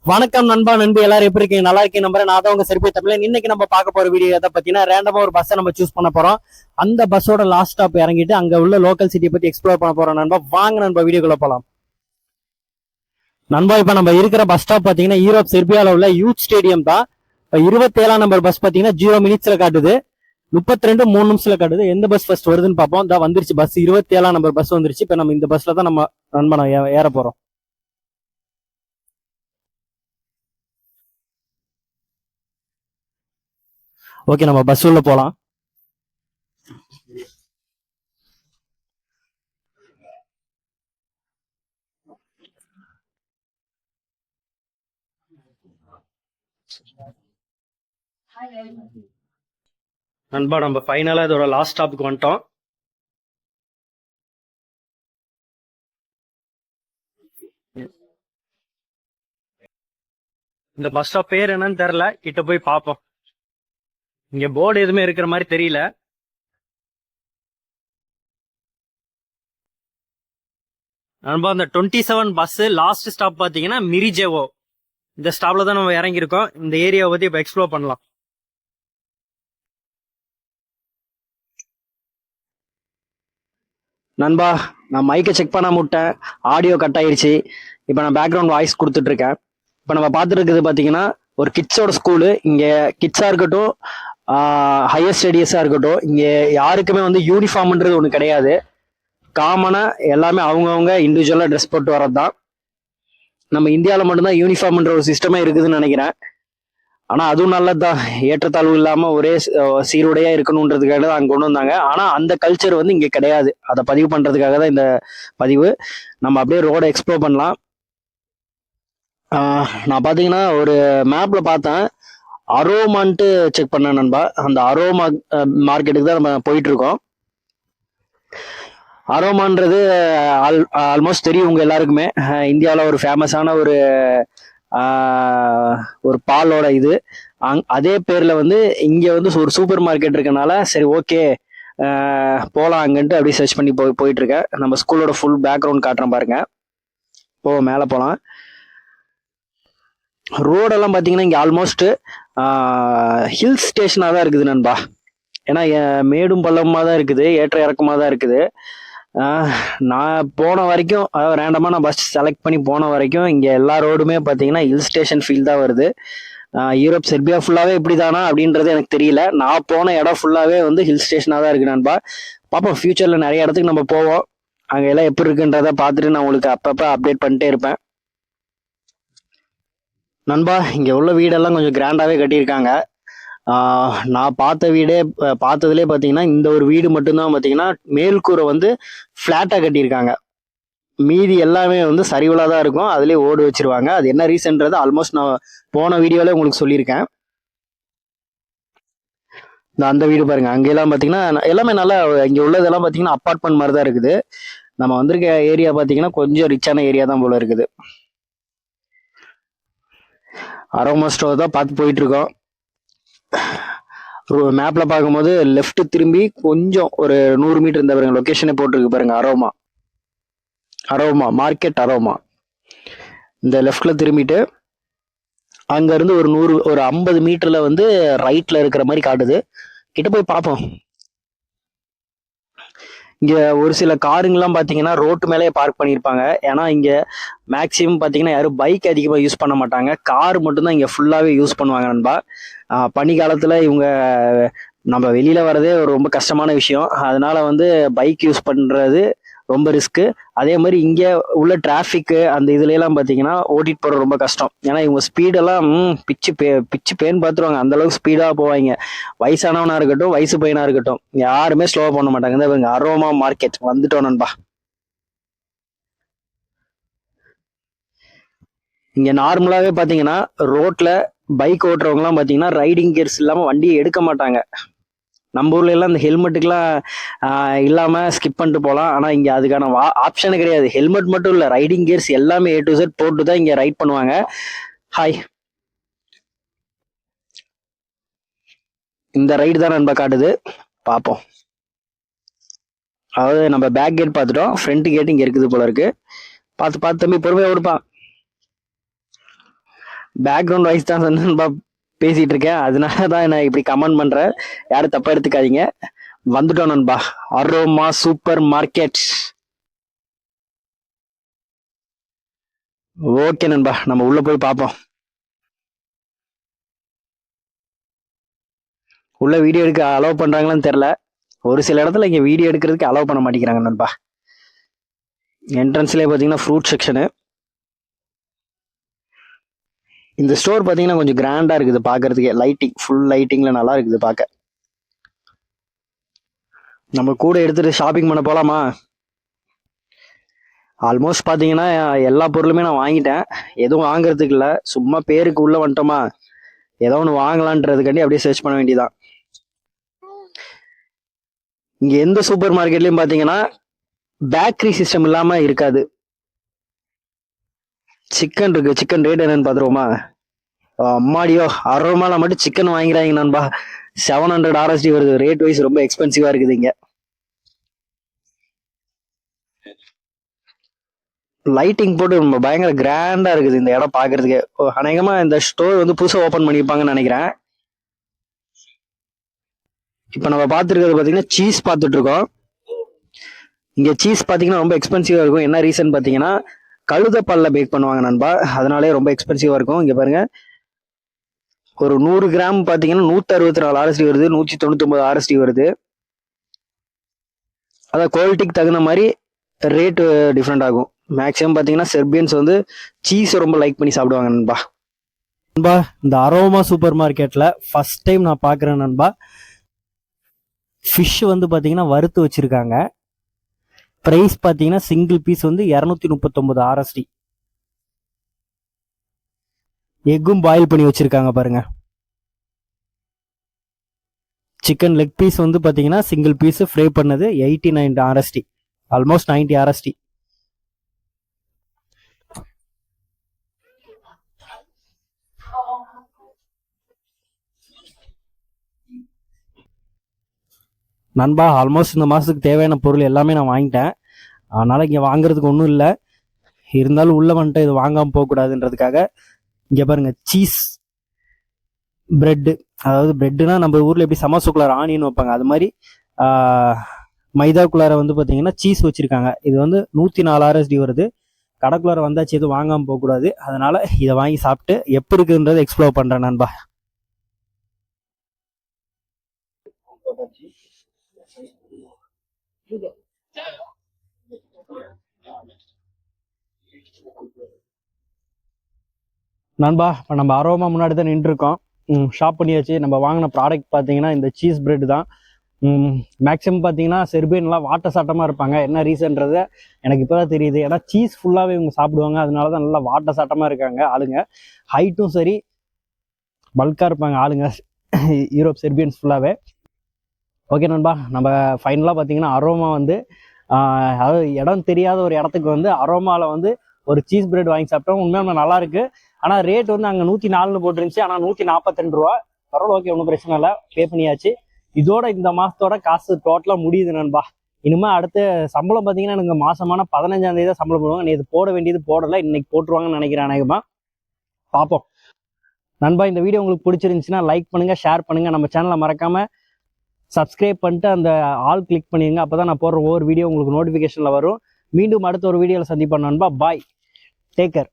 வணக்கம் நண்பா நண்பி, எல்லாரும் எப்படி இருக்கீங்க? நல்லா இருக்கீங்க நம்புறேன். நான் தான் உங்க செருப்பி தமிழன். இன்னைக்கு நம்ம பார்க்க போற வீடியோ எதை பத்தினா, ரேண்டமா ஒரு பஸ்ஸை நம்ம சூஸ் பண்ண போறோம். அந்த பஸ்ஸோட லாஸ்ட் ஸ்டாப் இறங்கிட்டு அங்க உள்ள லோக்கல் சிட்டியை பத்தி எக்ஸ்ப்ளோர் பண்ண போறோம் நண்பா. வாங்க நண்பா, வீடியோக்குள்ள போலாம். நண்பா, இப்ப நம்ம இருக்கிற பஸ் ஸ்டாப் பாத்தீங்கன்னா யூரோப் செர்பியால உள்ள யூத் ஸ்டேடியம் தான். இப்ப 27ஆம் நம்பர் பஸ் பாத்தீங்கன்னா 0 மினிட்ஸ்ல காட்டுது, 32 3 நிமிஷத்துல காட்டுது. எந்த பஸ் ஃபர்ஸ்ட் வருதுன்னு பார்ப்போம். தான் வந்துருச்சு பஸ், 27ஆம் நம்பர் பஸ் வந்துருச்சு. இப்ப நம்ம இந்த பஸ்ல தான் நம்ம நண்பா ஏற போறோம். ஓகே, நம்ம பஸ் உள்ள போலாம். நண்பா, நம்ம ஃபைனலா இதோட லாஸ்ட் ஸ்டாப்புக்கு வந்துட்டோம். இந்த பஸ் ஸ்டாப் பேர் என்னன்னு தெரியல, கிட்ட போய் பார்ப்போம். இங்க போர்டு எதுவுமே இருக்கிற மாதிரி தெரியல. நண்பா, அந்த 27 பஸ் லாஸ்ட் ஸ்டாப் பாத்தீங்கன்னா மிரிஜேவோ. இந்த ஸ்டாப்ல தான் நம்ம இறங்கியிருக்கோம். இந்த ஏரியாவை பத்தி இப்ப எக்ஸ்ப்ளோர் பண்ணலாம். நண்பா, நான் மைக்கை செக் பண்ணாம விட்டேன், ஆடியோ கட் ஆயிருச்சு. இப்போ நான் பேக்ரவுண்ட் வாய்ஸ் கொடுத்துட்டு இருக்கேன். இப்போ நம்ம பார்த்துட்டு இருக்குது பார்த்தீங்கன்னா ஒரு கிட்ஸோட ஸ்கூலு. இங்கே கிட்ஸாக இருக்கட்டும், ஹையர் ஸ்டடீஸாக இருக்கட்டும், இங்கே யாருக்குமே வந்து யூனிஃபார்ம்ன்றது ஒன்று கிடையாது. காமனாக எல்லாமே அவங்கவுங்க இண்டிவிஜுவலாக ட்ரெஸ் போட்டு வர்றது தான். நம்ம இந்தியாவில் மட்டும்தான் யூனிஃபார்ம்ன்ற ஒரு சிஸ்டமே இருக்குதுன்னு நினைக்கிறேன். ஆனால் அதுவும் நல்லதுதான், ஏற்றத்தாழ்வு இல்லாமல் ஒரே சீருடையாக இருக்கணுன்றதுக்காக தான் அங்கே கொண்டு வந்தாங்க. ஆனால் அந்த கல்ச்சர் வந்து இங்கே கிடையாது. அதை பதிவு பண்ணுறதுக்காக தான் இந்த பதிவு. நம்ம அப்படியே ரோடை எக்ஸ்ப்ளோர் பண்ணலாம். நான் பார்த்தீங்கன்னா ஒரு மேப்ல பார்த்தேன், அரோமான்ட்டு செக் பண்ணேன் நண்பா. அந்த அரோமா மார்க்கெட்டுக்கு தான் நம்ம போயிட்டு இருக்கோம். அரோமான்றது ஆல்மோஸ்ட் தெரியும் உங்க எல்லாருக்குமே. இந்தியாவில் ஒரு ஃபேமஸான ஒரு பாலோட இது. அதே பேர்ல வந்து இங்க வந்து ஒரு சூப்பர் மார்க்கெட் இருக்கனால சரி ஓகே போலாம் அங்கன்ட்டு அப்படியே சர்ச் பண்ணி போயிட்டு இருக்கேன். நம்ம ஸ்கூலோட ஃபுல் பேக்ரவுண்ட் காட்டுறேன் பாருங்க. மேலே போலாம். ரோடெல்லாம் பார்த்தீங்கன்னா இங்கே ஆல்மோஸ்ட் ஹில் ஸ்டேஷனாக தான் இருக்குது நண்பா. ஏன்னா மேடும் பள்ளமாக தான் இருக்குது, ஏற்ற இறக்கமாக தான் இருக்குது. நான் போன வரைக்கும், அதாவது ரேண்டமாக நான் பஸ் செலக்ட் பண்ணி போன வரைக்கும் இங்கே எல்லா ரோடுமே பார்த்தீங்கன்னா ஹில் ஸ்டேஷன் ஃபீல் தான் வருது. யூரோப் செர்பியா ஃபுல்லாகவே இப்படி தானா அப்படின்றது எனக்கு தெரியல. நான் போன இடம் ஃபுல்லாகவே வந்து ஹில் ஸ்டேஷனாக தான் இருக்குது நண்பா. பார்ப்போம், ஃபியூச்சரில் நிறைய இடத்துக்கு நம்ம போவோம். அங்கே எல்லாம் எப்படி இருக்குன்றதை பார்த்துட்டு நான் உங்களுக்கு அப்பப்போ அப்டேட் பண்ணிட்டே இருப்பேன் நண்பா. இங்கே உள்ள வீடெல்லாம் கொஞ்சம் கிராண்டாகவே கட்டியிருக்காங்க. நான் பார்த்ததுலேயே பார்த்தீங்கன்னா இந்த ஒரு வீடு மட்டும்தான் பார்த்தீங்கன்னா மேல்கூரை வந்து ஃப்ளாட்டாக கட்டியிருக்காங்க. மீதி எல்லாமே வந்து சரிவலாக தான் இருக்கும், அதுலேயே ஓடு வச்சிருவாங்க. அது என்ன ரீசன்றது ஆல்மோஸ்ட் நான் போன வீடியோவில் உங்களுக்கு சொல்லியிருக்கேன். அந்த வீடு பாருங்க, அங்கெல்லாம் பார்த்தீங்கன்னா எல்லாமே நல்லா, இங்கே உள்ளதெல்லாம் பார்த்தீங்கன்னா அப்பார்ட்மெண்ட் மாதிரி தான் இருக்குது. நம்ம வந்திருக்க ஏரியா பார்த்தீங்கன்னா கொஞ்சம் ரிச்சான ஏரியா தான் போல இருக்குது. அரோமா ஸ்டோர் தான் பார்த்து போயிட்டு இருக்கோம். மேப்ல பார்க்கும்போது லெஃப்ட் திரும்பி கொஞ்சம் ஒரு 100 மீட்டர் இந்த பாருங்க, லொகேஷனே போட்டிருக்கு பாருங்க, அரோமா மார்க்கெட். அரோமா இந்த லெஃப்ட்ல திரும்பிட்டு அங்க இருந்து ஒரு 50 மீட்டர்ல வந்து ரைட்ல இருக்கிற மாதிரி காட்டுது. கிட்ட போய் பார்ப்போம். இங்க ஒரு சில காருங்கெல்லாம் பாத்தீங்கன்னா ரோட்டு மேலேயே பார்க் பண்ணியிருப்பாங்க. ஏன்னா இங்க மேக்சிமம் பாத்தீங்கன்னா யாரும் பைக் அதிகமா யூஸ் பண்ண மாட்டாங்க, கார் மட்டும்தான் இங்க ஃபுல்லாவே யூஸ் பண்ணுவாங்க நண்பா. பனி காலத்துல இவங்க நம்ம வெளியில வர்றதே ரொம்ப கஷ்டமான விஷயம். அதனால வந்து பைக் யூஸ் பண்றது ரொம்ப ரிஸ்க்கு. அதே மாதிரி இங்க உள்ள டிராஃபிக்கு அந்த இதுல எல்லாம் பாத்தீங்கன்னா ஓட்டிட்டு போறது ரொம்ப கஷ்டம். ஏன்னா இவங்க ஸ்பீடெல்லாம் பிச்சு பேன் பார்த்துருவாங்க, அந்த அளவுக்கு ஸ்பீடா போவாங்க. வயசானவனா இருக்கட்டும், வயசு பையனா இருக்கட்டும், யாருமே ஸ்லோவா பண்ண மாட்டாங்க. இந்த இவங்க அரோமா மார்க்கெட் வந்துட்டோம் நண்பா. இங்க நார்மலாவே பாத்தீங்கன்னா ரோட்ல பைக் ஓட்டுறவங்க எல்லாம் பாத்தீங்கன்னா ரைடிங் கியர்ஸ் இல்லாம வண்டியை எடுக்க மாட்டாங்க. நம்ம ஊர்ல எல்லாம் இந்த ஹெல்மெட்டுக்கெல்லாம் இல்லாம ஸ்கிப் பண்ணிட்டு போகலாம். ஆனா இங்க அதுக்கான ஆப்ஷனே கிடையாது. ஹெல்மெட் மட்டும் இல்ல, ரைடிங் கியர்ஸ் எல்லாமே A to Z போட்டு தான் இங்க ரைட் பண்ணுவாங்க. ஹாய், இந்த ரைடு தான் நண்பா காட்டுது, பார்ப்போம். அதாவது நம்ம பேக் கேட் பார்த்துட்டோம், ஃப்ரண்ட் கேட் இங்க இருக்குது போல இருக்கு. பார்த்து தம்பி, பொறுமையா ஓடுப்பா. பேக்ரவுண்ட் வாய்ஸ் தான் நண்பா பேசிட்டு இருக்கேன், அதனால தான் நான் இப்படி கமெண்ட் பண்றேன். யாரும் தப்பா எடுத்துக்காதீங்க. வந்துட்டோம் நண்பா, அரோமா சூப்பர் மார்க்கெட். ஓகே நண்பா, நம்ம உள்ள போய் பார்ப்போம். உள்ள வீடியோ எடுக்க அலோவ் பண்றாங்களான்னு தெரியல. ஒரு சில இடத்துல இங்க வீடியோ எடுக்கிறதுக்கு அலோவ் பண்ண மாட்டேங்கிறாங்க நண்பா. என்ட்ரன்ஸ்லேயே பார்த்தீங்கன்னா ஃப்ரூட் செக்ஷனு. இந்த ஸ்டோர் பார்த்தீங்கன்னா கொஞ்சம் கிராண்டா இருக்குது பார்க்கறதுக்கு. லைட்டிங், ஃபுல் லைட்டிங்ல நல்லா இருக்குது பார்க்க. நம்ம கூட எடுத்துட்டு ஷாப்பிங் பண்ண போலாமா? ஆல்மோஸ்ட் பார்த்தீங்கன்னா எல்லா பொருளுமே நான் வாங்கிட்டேன். எதுவும் வாங்குறதுக்கு இல்லை, சும்மா பேருக்கு உள்ள வந்துட்டோமா, ஏதோ ஒன்று வாங்கலான்றதுக்காண்டி அப்படியே சர்ச் பண்ண வேண்டியதான். இங்க எந்த சூப்பர் மார்க்கெட்லயும் பார்த்தீங்கன்னா பேக்கரி சிஸ்டம் இல்லாம இருக்காது. சிக்கன் இருக்கு, சிக்கன் ரேட் என்னன்னு பாத்துருவோமா? அம்மாடியோ, 60 ரூபாயில மட்டும் சிக்கன் வாங்கிறாங்க நண்பா. 700 RSD வருது. ரேட் வைஸ் ரொம்ப எக்ஸ்பென்சிவா இருக்குது இங்க. லைட்டிங் போட்டு ரொம்ப பயங்கர கிராண்டா இருக்குது இந்த இடம் பாக்குறதுக்கு. அநேகமா இந்த ஸ்டோர் வந்து புதுசா ஓபன் பண்ணிருப்பாங்கன்னு நினைக்கிறேன். இப்ப நம்ம பாத்துருக்கிறது பாத்தீங்கன்னா சீஸ் பாத்துட்டு இருக்கோம். இங்க சீஸ் பாத்தீங்கன்னா ரொம்ப எக்ஸ்பென்சிவா இருக்கும். என்ன ரீசன் பாத்தீங்கன்னா கழுத பல்ல பேக் பண்ணுவாங்க நண்பா, அதனாலே ரொம்ப எக்ஸ்பென்சிவா இருக்கும். இங்க பாருங்க, ஒரு 100 கிராம் பாத்தீங்கன்னா 164 RSD வருது, 199 RSD வருது. அதான் குவாலிட்டிக்கு தகுந்த மாதிரி ரேட்டு டிஃப்ரெண்ட் ஆகும். மேக்ஸிமம் பாத்தீங்கன்னா செர்பியன்ஸ் வந்து சீஸ் ரொம்ப லைக் பண்ணி சாப்பிடுவாங்க நண்பா. நண்பா, இந்த அரோமா சூப்பர் மார்க்கெட்ல ஃபர்ஸ்ட் டைம் நான் பாக்குறேன் நண்பா. ஃபிஷ் வந்து பாத்தீங்கன்னா வறுத்து வச்சிருக்காங்க. பிரைஸ் பாத்தீங்கன்னா சிங்கிள் பீஸ் வந்து 239 RSD. எக்கும் பாயில் பண்ணி வச்சிருக்காங்க பாருங்க. சிக்கன் லெக் பீஸ் வந்து பாத்தீங்கன்னா சிங்கிள் பீஸ் ஃப்ரை பண்ணது 89 RSD, ஆல்மோஸ்ட் 90 RSD. நண்பா, ஆல்மோஸ்ட் இந்த மாதத்துக்கு தேவையான பொருள் எல்லாமே நான் வாங்கிட்டேன். அதனால் இங்கே வாங்குறதுக்கு ஒன்றும் இல்லை. இருந்தாலும் உள்ளே வந்துட்டு இது வாங்காமல் போகக்கூடாதுன்றதுக்காக இங்கே பாருங்கள், சீஸ் பிரெட்டு. அதாவது பிரெட்டுனா நம்ம ஊரில் எப்படி சமோசாக்குள்ளார ஆனியன் வைப்பாங்க, அது மாதிரி மைதாக்குள்ளார வந்து பார்த்தீங்கன்னா சீஸ் வச்சுருக்காங்க. இது வந்து 104 RSD வருது. கடைக்குள்ளார வந்தாச்சு எதுவும் வாங்காமல் போகக்கூடாது, அதனால் இதை வாங்கி சாப்பிட்டு எப்படி இருக்குன்றதை எக்ஸ்ப்ளோர் பண்ணுறேன் நண்பா. நண்பா, இப்போ நம்ம அரோமா முன்னாடி தான் நின்றுருக்கோம். ஷாப் பண்ணியாச்சு. நம்ம வாங்கின ப்ராடக்ட் பார்த்தீங்கன்னா இந்த சீஸ் பிரெட் தான். மேக்ஸிமம் பார்த்தீங்கன்னா செர்பியன்லாம் வாட்ட சாட்டமாக இருப்பாங்க. என்ன ரீசன்றதை எனக்கு இப்போ தான் தெரியுது. ஏன்னா சீஸ் ஃபுல்லாகவே இவங்க சாப்பிடுவாங்க, அதனால தான் நல்லா வாட்ட சாட்டமாக இருக்காங்க ஆளுங்க. ஹைட்டும் சரி, பல்காக இருப்பாங்க ஆளுங்க, யூரோப் செர்பியன்ஸ் ஃபுல்லாகவே. ஓகே நண்பா, நம்ம ஃபைனலாக பார்த்தீங்கன்னா அரோமா வந்து அதாவது இடம் தெரியாத ஒரு இடத்துக்கு வந்து அரோமாவில் வந்து ஒரு சீஸ் பிரெட் வாங்கி சாப்பிட்டோம். உண்மையாக நல்லா இருக்கு. ஆனால் ரேட் வந்து அங்கே 104 போட்டுருந்துச்சு, ஆனால் 142 ரூபா. பரவாயில்ல, ஓகே, ஒன்றும் பிரச்சனை இல்லை, பே பண்ணியாச்சு. இதோட இந்த மாதத்தோட காசு டோட்டலாக முடியுது நண்பா. இனிமேல் அடுத்த சம்பளம் பார்த்தீங்கன்னா எனக்கு மாசமான 15ஆம் தேதி தான் சம்பளம் போடுவாங்க. இது போட வேண்டியது போடலை, இன்னைக்கு போட்டுருவாங்கன்னு நினைக்கிறேன். அநேகமாக பார்ப்போம் நண்பா. இந்த வீடியோ உங்களுக்கு பிடிச்சிருந்துச்சுன்னா லைக் பண்ணுங்க, ஷேர் பண்ணுங்க. நம்ம சேனலை மறக்காம சப்ஸ்கிரைப் பண்ணிட்டு அந்த ஆல் கிளிக் பண்ணிடுங்க. அப்போ தான் நான் போடுற ஒவ்வொரு வீடியோ உங்களுக்கு நோட்டிஃபிகேஷனில் வரும். மீண்டும் அடுத்த ஒரு வீடியோவில் சந்திப்பேன் நண்பா. பாய், டேக் கேர்.